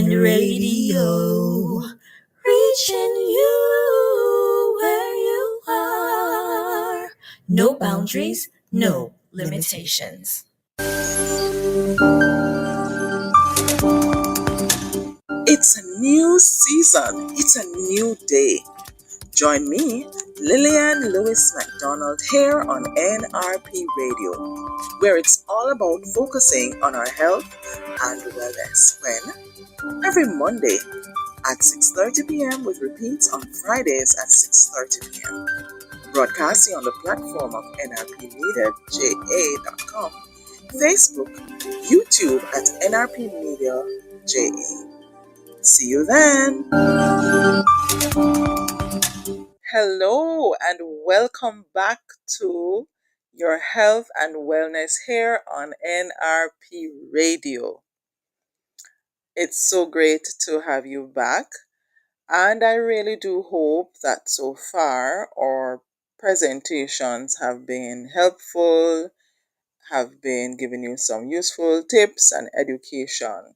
and radio, reaching you where you are. No boundaries, no limitations. It's a new season. It's a new day. Join me, Lillian McDonald, here on NRP Radio, where it's all about focusing on our health and wellness. When? Every Monday at 6:30 p.m. with repeats on Fridays at 6:30 p.m. Broadcasting on the platform of nrpmediaja.com, Facebook, YouTube at nrpmediaja. See you then. Hello and welcome back to your health and wellness here on NRP Radio. It's so great to have you back, and I really do hope that so far our presentations have been helpful, have been giving you some useful tips and education.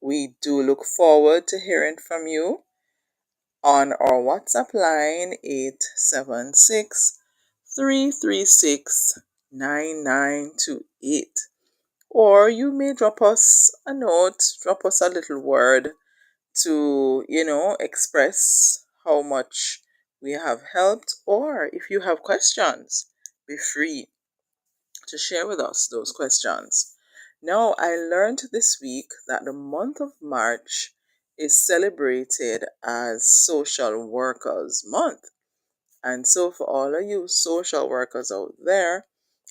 We do look forward to hearing from you on our WhatsApp line 876-336-9928. Or you may drop us a note, drop us a little word to, express how much we have helped. Or if you have questions, be free to share with us those questions. Now, I learned this week that the month of March is celebrated as Social Workers Month. And so, for all of you social workers out there,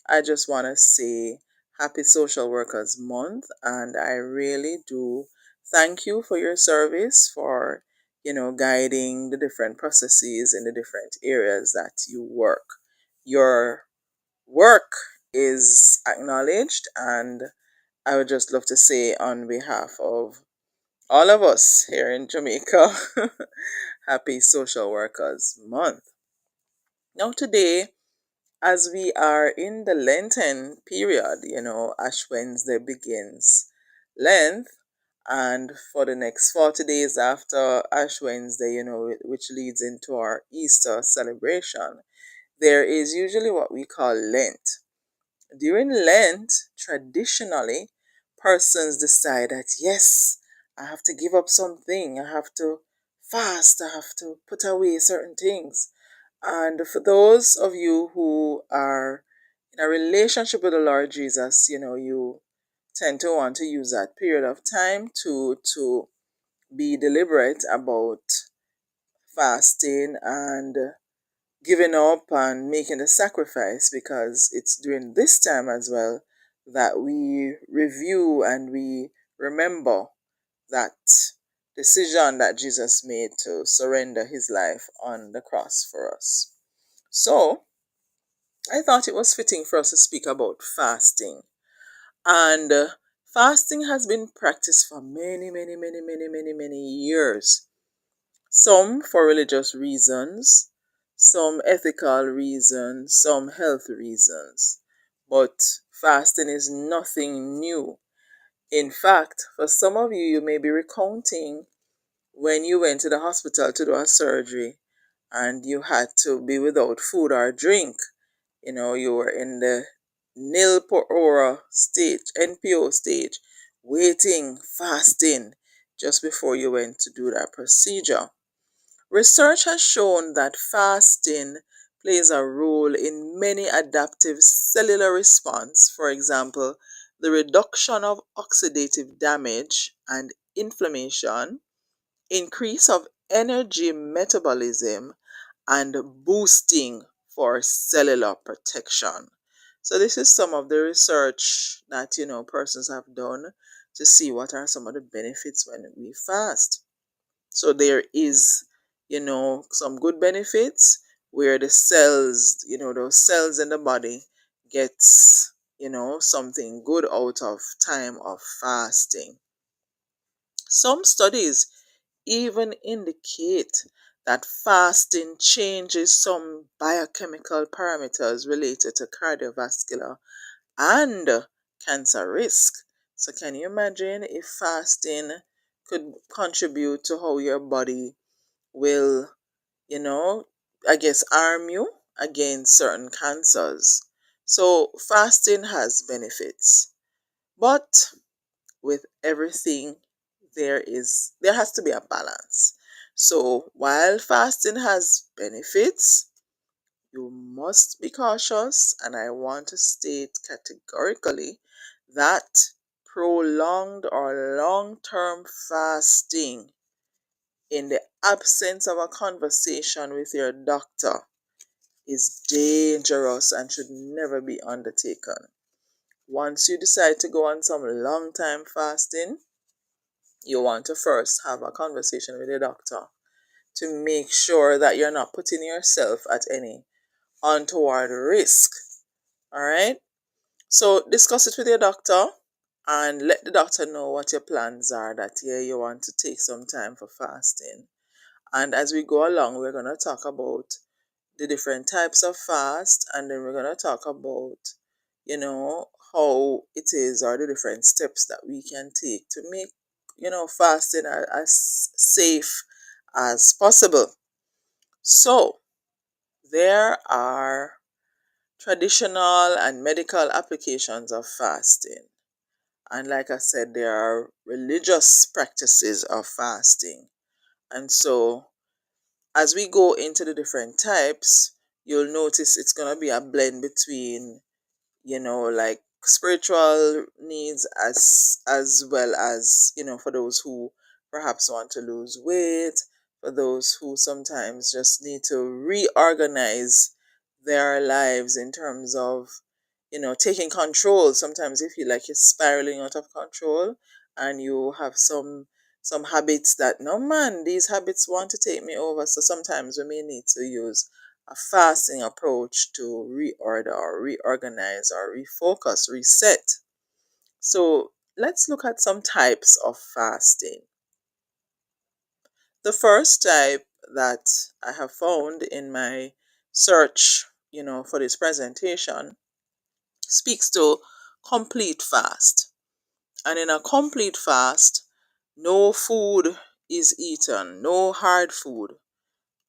I just want to say Happy Social Workers Month. And I really do thank you for your service, for, guiding the different processes in the different areas that you work. Your work is acknowledged, and I would just love to say on behalf of all of us here in Jamaica, Happy Social Workers Month. Now today, as we are in the Lenten period, Ash Wednesday begins Lent, and for the next 40 days after Ash Wednesday, which leads into our Easter celebration, there is usually what we call Lent. During Lent, traditionally, persons decide that yes, I have to give up something, I have to fast, I have to put away certain things. And for those of you who are in a relationship with the Lord Jesus, you tend to want to use that period of time to be deliberate about fasting and giving up and making the sacrifice, because it's during this time as well that we review and we remember that decision that Jesus made to surrender his life on the cross for us. So I thought it was fitting for us to speak about fasting. And fasting has been practiced for many years. Some for religious reasons, some ethical reasons, some health reasons. But fasting is nothing new. In fact, for some of you, you may be recounting when you went to the hospital to do a surgery and you had to be without food or drink. You were in the nil por hora stage, NPO stage, waiting, fasting, just before you went to do that procedure. Research has shown that fasting plays a role in many adaptive cellular response. For example, the reduction of oxidative damage and inflammation, increase of energy metabolism, and boosting for cellular protection. So this is some of the research that persons have done to see what are some of the benefits when we fast. So there is some good benefits where the cells, those cells in the body gets something good out of time of fasting. Some studies even indicate that fasting changes some biochemical parameters related to cardiovascular and cancer risk. So can you imagine if fasting could contribute to how your body will, you know, I guess, arm you against certain cancers. So fasting has benefits, but with everything, there has to be a balance. So while fasting has benefits, you must be cautious, and I want to state categorically that prolonged or long-term fasting in the absence of a conversation with your doctor is dangerous and should never be undertaken. Once you decide to go on some long time fasting, you want to first have a conversation with your doctor to make sure that you're not putting yourself at any untoward risk. All right? So discuss it with your doctor and let the doctor know what your plans are, that yeah, you want to take some time for fasting. And as we go along, we're going to talk about the different types of fast, and then we're going to talk about, how it is, or the different steps that we can take to make, fasting as safe as possible. So there are traditional and medical applications of fasting. And like I said, there are religious practices of fasting. And so as we go into the different types, you'll notice it's going to be a blend between, like spiritual needs as well as, for those who perhaps want to lose weight, for those who sometimes just need to reorganize their lives in terms of, taking control. Sometimes you feel like you're spiraling out of control and you have some habits that, no man, these habits want to take me over. So sometimes we may need to use a fasting approach to reorder or reorganize or refocus, reset. So let's look at some types of fasting. The first type that I have found in my search, for this presentation speaks to complete fast. And in a complete fast, no food is eaten, no hard food.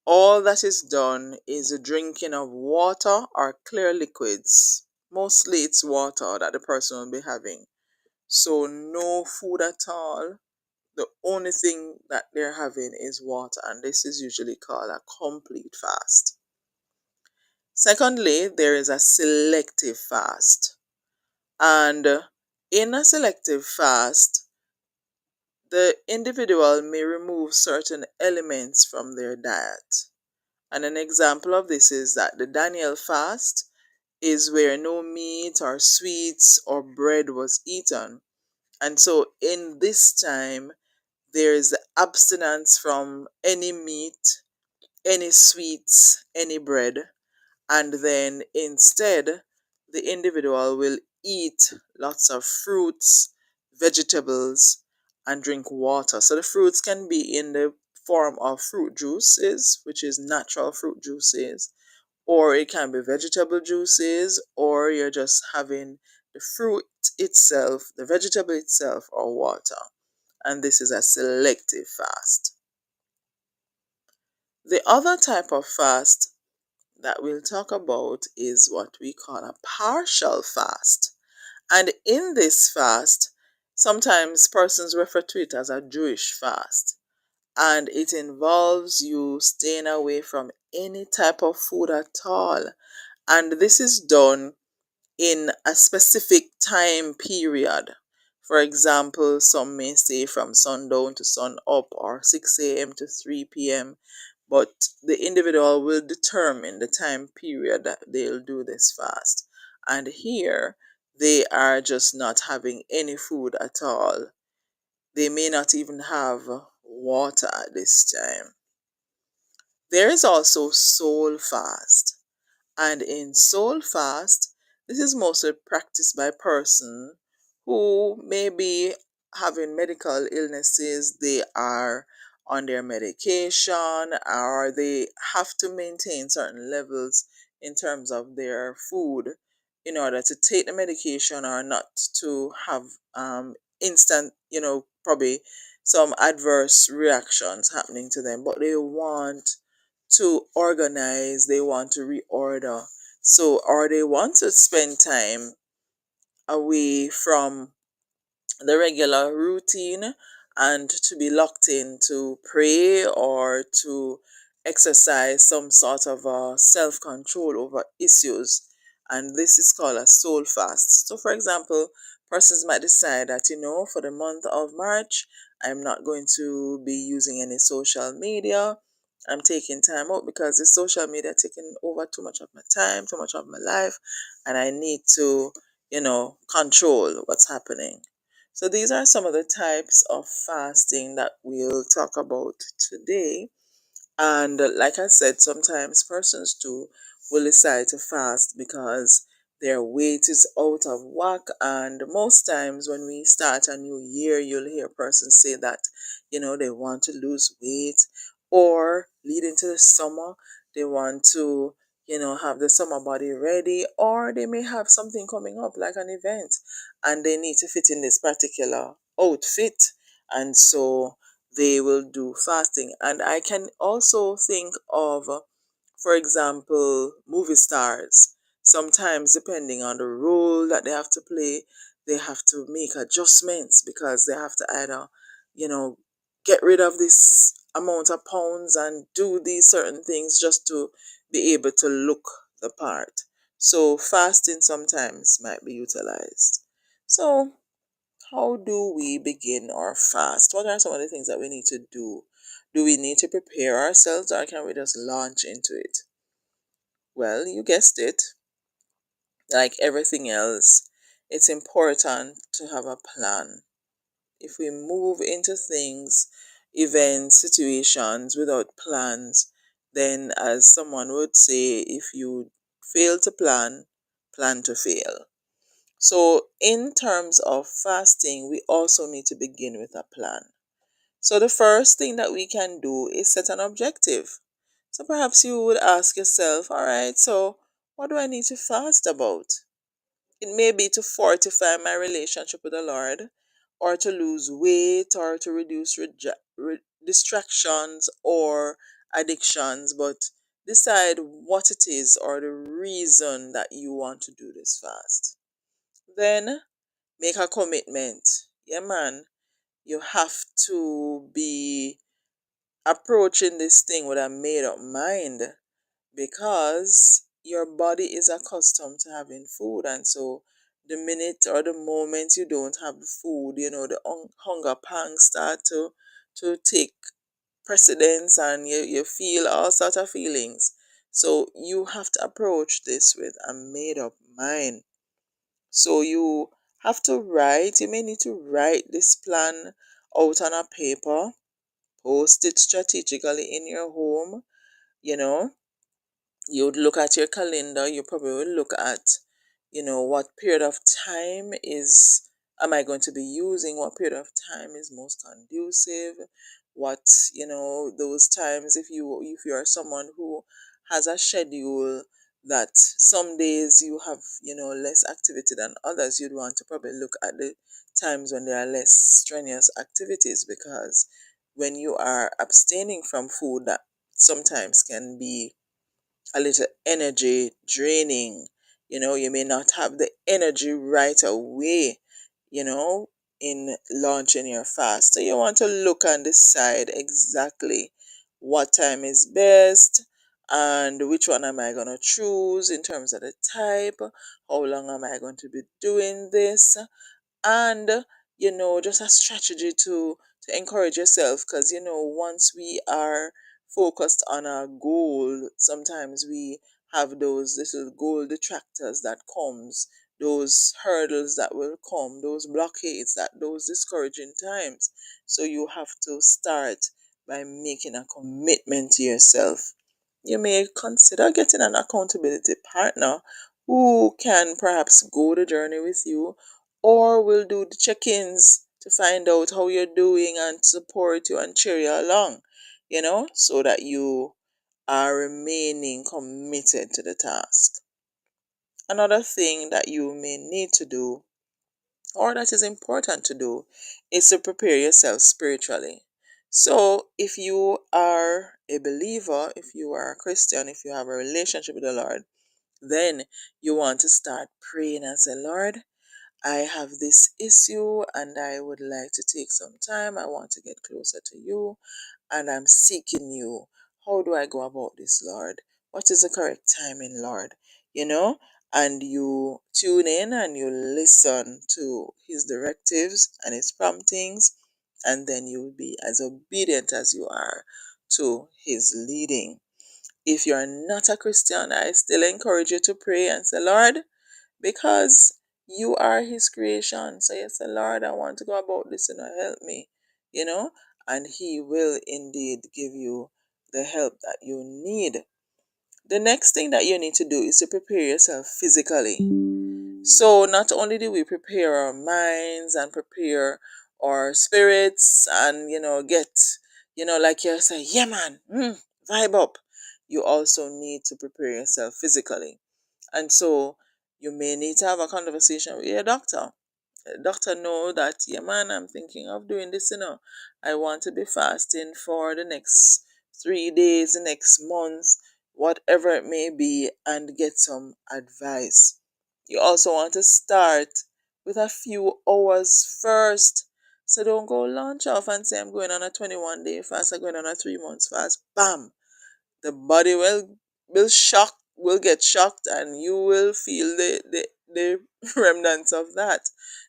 All that is done is the drinking of water or clear liquids. Mostly it's water that the person will be having. So no food at all. The only thing that they're having is water, and this is usually called a complete fast. Secondly, there is a selective fast. And in a selective fast, the individual may remove certain elements from their diet. And an example of this is that the Daniel fast is where no meat or sweets or bread was eaten. And so in this time, there is the abstinence from any meat, any sweets, any bread, and then instead, the individual will eat lots of fruits, vegetables, and drink water. So the fruits can be in the form of fruit juices, which is natural fruit juices, or it can be vegetable juices, or you're just having the fruit itself, the vegetable itself, or water. And this is a selective fast. The other type of fast that we'll talk about is what we call a partial fast. And in this fast, sometimes persons refer to it as a Jewish fast. And it involves you staying away from any type of food at all. And this is done in a specific time period. For example, some may say from sundown to sun up, or 6 a.m. to 3 p.m. But the individual will determine the time period that they'll do this fast. And here, they are just not having any food at all. They may not even have water at this time. There is also soul fast. And in soul fast, this is mostly practiced by person who may be having medical illnesses, they are on their medication, or they have to maintain certain levels in terms of their food in order to take the medication or not to have instant, probably some adverse reactions happening to them, but they want to organize, they want to reorder. So, or they want to spend time away from the regular routine and to be locked in to pray or to exercise some sort of self control over issues. And this is called a soul fast. So, for example, persons might decide that, for the month of March, I'm not going to be using any social media. I'm taking time out because the social media taking over too much of my time, too much of my life, and I need to, control what's happening. So these are some of the types of fasting that we'll talk about today. And like I said, sometimes persons too will decide to fast because their weight is out of whack. And most times when we start a new year, you'll hear persons say that, they want to lose weight, or lead into the summer, they want to, have the summer body ready, or they may have something coming up like an event and they need to fit in this particular outfit. And so they will do fasting. And I can also think of, for example, movie stars. Sometimes, depending on the role that they have to play, they have to make adjustments because they have to either, you know, get rid of this amount of pounds and do these certain things just to be able to look the part. So, fasting sometimes might be utilized. So, how do we begin our fast? What are some of the things that we need to do? Do we need to prepare ourselves or can we just launch into it? Well, you guessed it. Like everything else, it's important to have a plan. If we move into things, events, situations without plans, then as someone would say, if you fail to plan, plan to fail. So, in terms of fasting, we also need to begin with a plan. So, the first thing that we can do is set an objective. So, perhaps you would ask yourself, all right, so what do I need to fast about? It may be to fortify my relationship with the Lord, or to lose weight, or to reduce distractions or addictions, but decide what it is or the reason that you want to do this fast. Then make a commitment. Yeah, man. You have to be approaching this thing with a made up mind because your body is accustomed to having food. And so the minute or the moment you don't have the food, the hunger pangs start to take precedence and you feel all sorts of feelings. So you have to approach this with a made up mind. So you have to write, you may need to write this plan out on a paper, post it strategically in your home. You know, you would look at your calendar, you probably will look at, what period of time is am I going to be using, what period of time is most conducive, what, those times if you are someone who has a schedule that some days you have, less activity than others, you'd want to probably look at the times when there are less strenuous activities because when you are abstaining from food that sometimes can be a little energy draining. You may not have the energy right away, you know, in launching your fast. So you want to look and decide exactly what time is best and which one am I going to choose in terms of the type, how long am I going to be doing this, and just a strategy to encourage yourself because once we are focused on our goal, sometimes we have those little goal detractors that comes, those hurdles that will come, those blockades, that those discouraging times. So you have to start by making a commitment to yourself. You may consider getting an accountability partner who can perhaps go the journey with you or will do the check-ins to find out how you're doing and support you and cheer you along, so that you are remaining committed to the task. Another thing that you may need to do or that is important to do, is to prepare yourself spiritually. So, if you are a believer, if you are a Christian, if you have a relationship with the Lord, then you want to start praying and say, Lord, I have this issue and I would like to take some time. I want to get closer to you and I'm seeking you. How do I go about this, Lord? What is the correct timing, Lord? You know, and you tune in and you listen to his directives and his promptings, and then you will be as obedient as you are to his leading. If you're not a Christian, I still encourage you to pray and say, Lord, because you are his creation. So you say, Lord, I want to go about this and help me, you know, and he will indeed give you the help that you need. The next thing that you need to do is to prepare yourself physically. So not only do we prepare our minds and prepare our spirits and, get, like you say, yeah, man, vibe up. You also need to prepare yourself physically. And so you may need to have a conversation with your doctor. The doctor know that, yeah, man, I'm thinking of doing this. I want to be fasting for the next 3 days, the next month, whatever it may be, and get some advice. You also want to start with a few hours first. So don't go launch off and say, I'm going on a 21-day fast, I'm going on a 3 months fast. Bam! The body will get shocked and you will feel the remnants of that.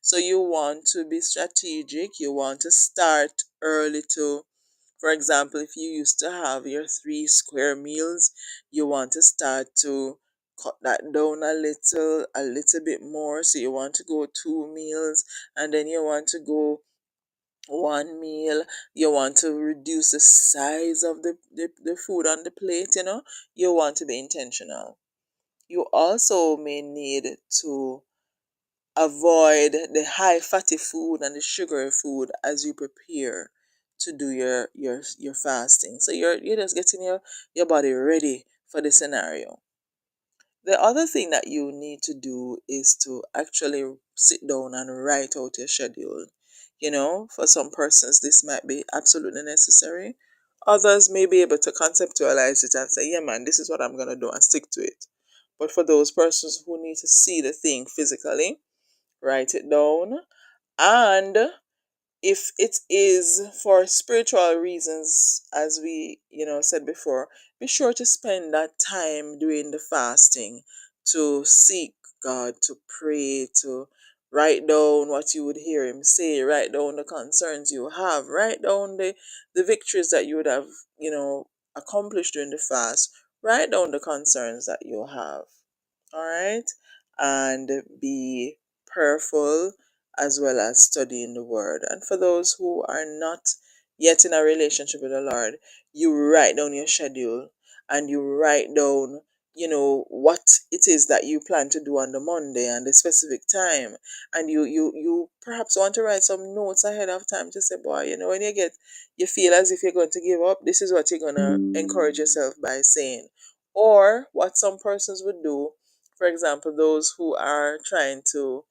So you want to be strategic. You want to start early to, for example, if you used to have your 3 square meals, you want to start to cut that down a little bit more. So you want to go 2 meals, and then you want to go 1 meal. You want to reduce the size of the food on the plate. You want to be intentional. You also may need to avoid the high fatty food and the sugary food as you prepare to do your fasting. So you're just getting your body ready for the scenario. The other thing that you need to do is to actually sit down and write out your schedule. For some persons, this might be absolutely necessary. Others may be able to conceptualize it and say, yeah, man, this is what I'm going to do and stick to it. But for those persons who need to see the thing physically, write it down. And if it is for spiritual reasons, as we said before, be sure to spend that time during the fasting to seek God, to pray, to write down what you would hear him say, write down the concerns you have, write down the victories that you would have accomplished during the fast, write down the concerns that you have. All right, and be prayerful as well as studying the word. And for those who are not yet in a relationship with the Lord, you write down your schedule and you write down, what it is that you plan to do on the Monday and the specific time. And you perhaps want to write some notes ahead of time to say, boy, when you feel as if you're going to give up, this is what you're going to encourage yourself by saying. Or what some persons would do, for example, those who are trying to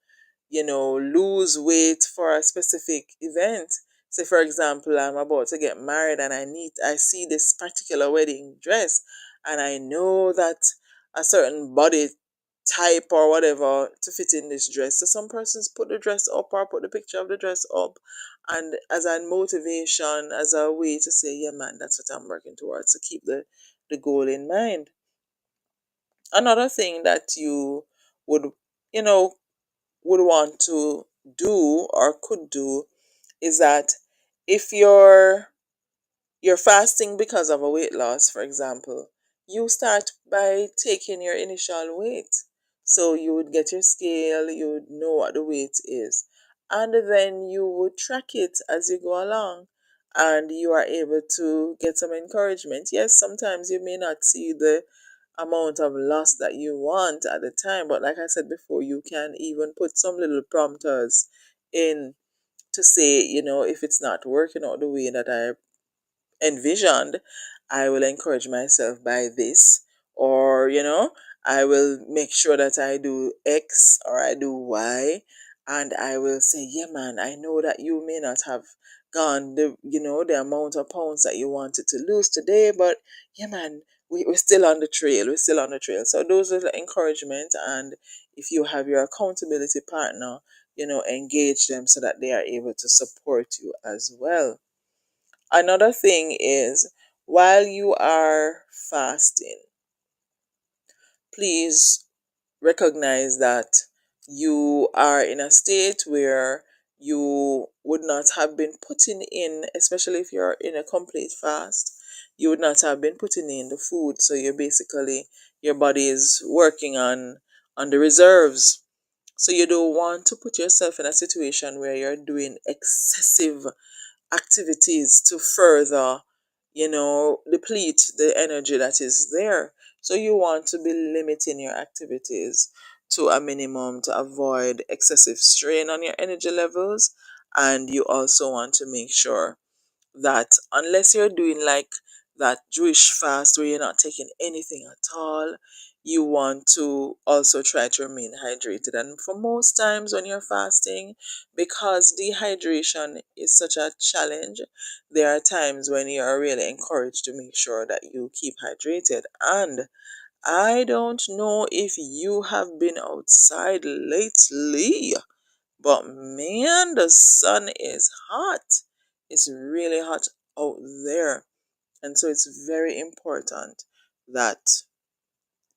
lose weight for a specific event. Say, for example, I'm about to get married and I see this particular wedding dress and I know that a certain body type or whatever to fit in this dress. So some persons put the dress up or put the picture of the dress up and as a motivation, as a way to say, yeah, man, that's what I'm working towards, to keep the goal in mind. Another thing that you would, you know, would want to do or could do is that if you're fasting because of a weight loss, for example, you start by taking your initial weight. So you would get your scale, you would know what the weight is, and then you would track it as you go along, and you are able to get some encouragement. Yes, sometimes you may not see the amount of loss that you want at the time, but like I said before, you can even put some little prompters in to say, if it's not working out the way that I envisioned, I will encourage myself by this, or I will make sure that I do X or I do Y, and I will say, yeah, man, I know that you may not have gone the amount of pounds that you wanted to lose today, but yeah, man, we're still on the trail. We're still on the trail. So those are the encouragement. And if you have your accountability partner, engage them so that they are able to support you as well. Another thing is, while you are fasting, please recognize that you are in a state where you would not have been putting in, especially if you're in a complete fast, you would not have been putting in the food. So you're basically, your body is working on the reserves. So you don't want to put yourself in a situation where you're doing excessive activities to further, deplete the energy that is there. So you want to be limiting your activities to a minimum to avoid excessive strain on your energy levels. And you also want to make sure that unless you're doing like that Jewish fast where you're not taking anything at all, you want to also try to remain hydrated. And for most times when you're fasting, because dehydration is such a challenge, there are times when you are really encouraged to make sure that you keep hydrated. And I don't know if you have been outside lately, but man, the sun is hot. It's really hot out there. And so it's very important that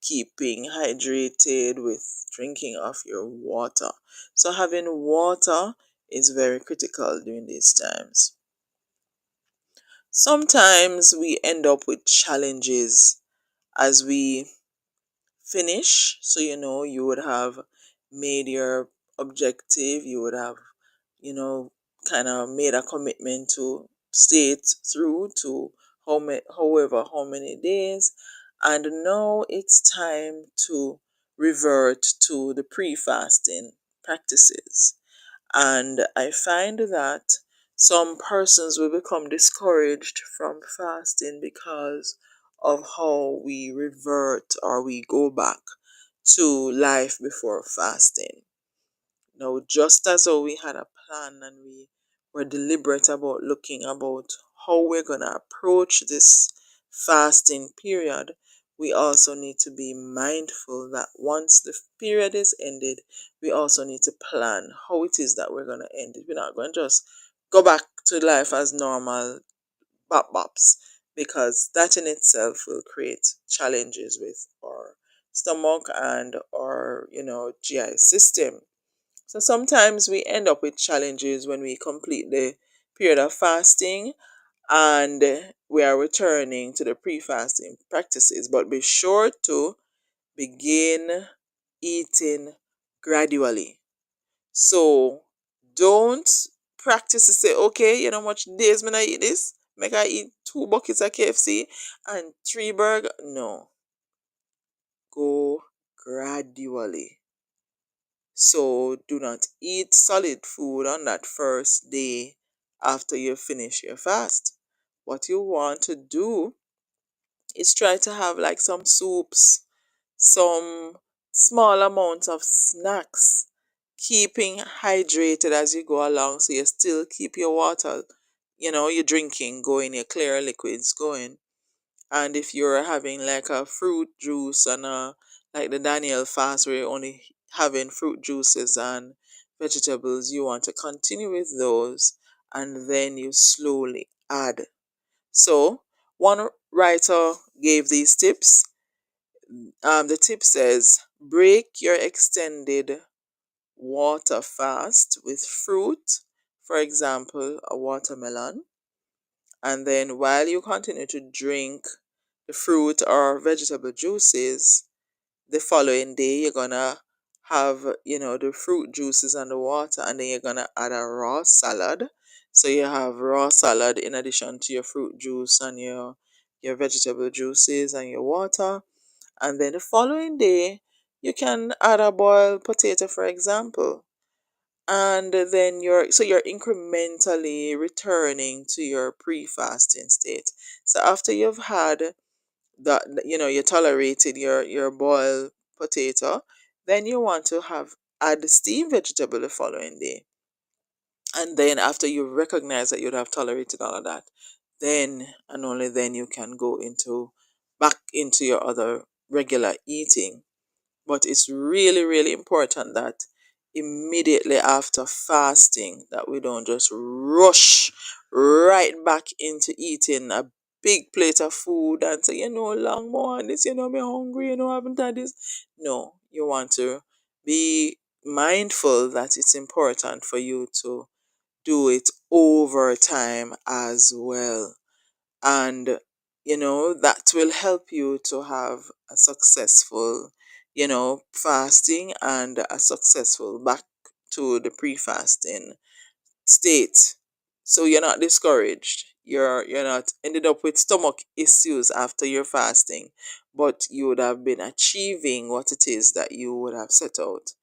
keeping hydrated with drinking of your water. So having water is very critical during these times. Sometimes we end up with challenges as we finish. So, you would have made your objective, you would have, you know, kind of made a commitment to stay it through to how many days. And now it's time to revert to the pre fasting practices. And I find that some persons will become discouraged from fasting because of how we revert or we go back to life before fasting. Now, just as though we had a plan and we were deliberate about looking about how we're going to approach this fasting period, we also need to be mindful that once the period is ended, we also need to plan how it is that we're going to end it. We're not going to just go back to life as normal bops, because that in itself will create challenges with our stomach and our GI system. So sometimes we end up with challenges when we complete the period of fasting and we are returning to the pre-fasting practices. But be sure to begin eating gradually. So don't practice to say, okay, you know how much days when I eat this? Make I eat 2 buckets of KFC and 3 burger? No. Go gradually. So do not eat solid food on that first day after you finish your fast. What you want to do is try to have like some soups, some small amounts of snacks, keeping hydrated as you go along so you still keep your water, your drinking going, your clear liquids going. And if you're having like a fruit juice and like the Daniel fast where you're only having fruit juices and vegetables, you want to continue with those and then you slowly add. So one writer gave these tips. The tip says break your extended water fast with fruit, for example, a watermelon. And then while you continue to drink the fruit or vegetable juices, the following day you're gonna have, the fruit juices and the water, and then you're gonna add a raw salad. So you have raw salad in addition to your fruit juice and your vegetable juices and your water. And then the following day you can add a boiled potato, for example. And then you're incrementally returning to your pre-fasting state. So after you've had that, you tolerated your boiled potato, then you want to have add steamed vegetable the following day. And then after you recognize that you'd have tolerated all of that, then and only then you can go into back into your other regular eating. But it's really, really important that immediately after fasting that we don't just rush right back into eating a big plate of food and say, long more on this, me hungry, I haven't had this. No, you want to be mindful that it's important for you to do it over time as well. And that will help you to have a successful fasting and a successful back to the pre-fasting state. So you're not discouraged, you're not ended up with stomach issues after your fasting, but you would have been achieving what it is that you would have set out.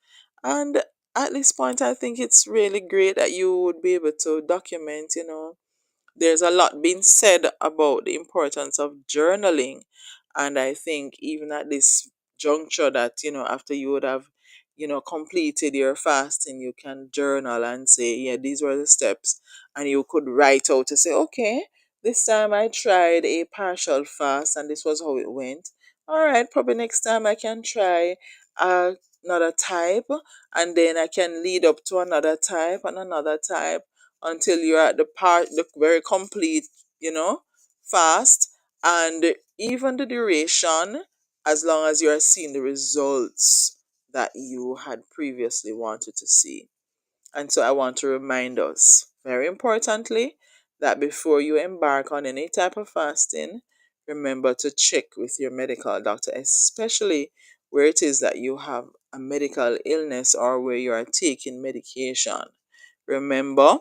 And at this point, I think it's really great that you would be able to document. There's a lot being said about the importance of journaling. And I think even at this juncture that, after you would have, completed your fasting, you can journal and say, yeah, these were the steps. And you could write out to say, okay, this time I tried a partial fast and this was how it went. All right, probably next time I can try another type, and then I can lead up to another type and another type until you're at the very complete, fast. And even the duration, as long as you are seeing the results that you had previously wanted to see. And so I want to remind us, very importantly, that before you embark on any type of fasting, remember to check with your medical doctor, especially where it is that you have a medical illness or where you are taking medication. Remember,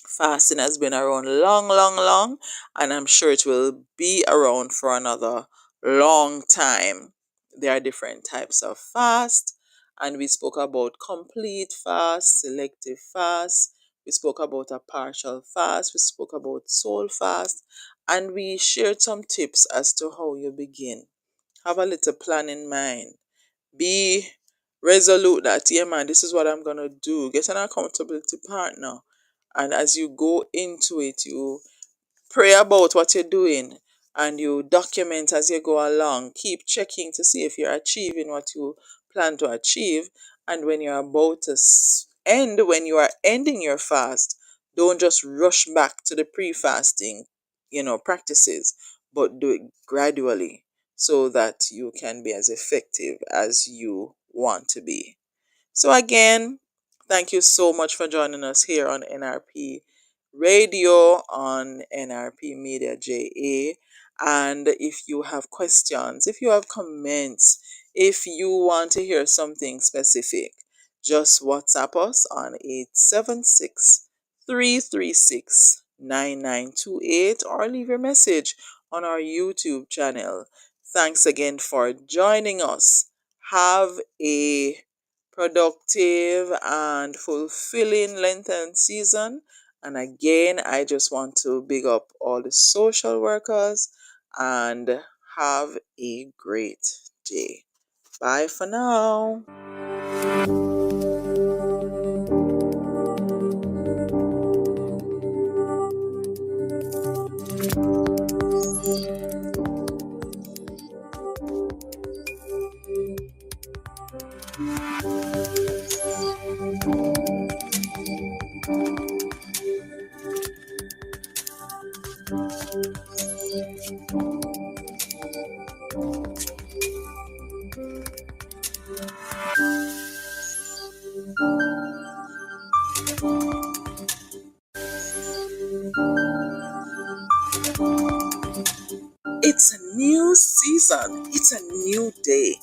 fasting has been around long, long, long, and I'm sure it will be around for another long time. There are different types of fast, and we spoke about complete fast, selective fast, we spoke about a partial fast, we spoke about soul fast, and we shared some tips as to how you begin. Have a little plan in mind. Be resolute that, yeah, man, this is what I'm gonna do. Get an accountability partner. And as you go into it, you pray about what you're doing and you document as you go along. Keep checking to see if you're achieving what you plan to achieve. And when you're about to when you are ending your fast, don't just rush back to the pre-fasting, practices, but do it gradually so that you can be as effective as you want to be. So, again, thank you so much for joining us here on NRP Radio, on NRP Media JA. And if you have questions, if you have comments, if you want to hear something specific, just WhatsApp us on 876-336-9928 or leave your message on our YouTube channel. Thanks again for joining us. Have a productive and fulfilling Lenten season. And again, I just want to big up all the social workers and have a great day. Bye for now. It's a new season. It's a new day.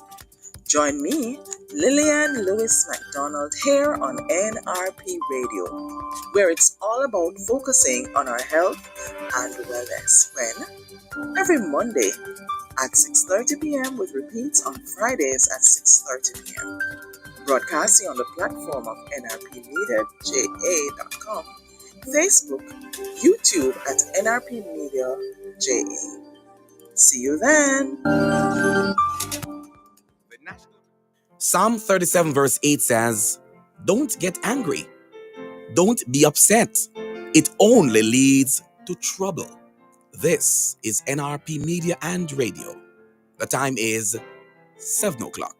Join me, Lillian Lewis McDonald, here on NRP Radio, where it's all about focusing on our health and wellness. When? Every Monday at 6:30 p.m. with repeats on Fridays at 6:30 p.m. Broadcasting on the platform of nrpmediaja.com, Facebook, YouTube at NRP Media JA. See you then. Psalm 37 verse 8 says, "Don't get angry. Don't be upset. It only leads to trouble." This is NRP Media and Radio. The time is 7 o'clock.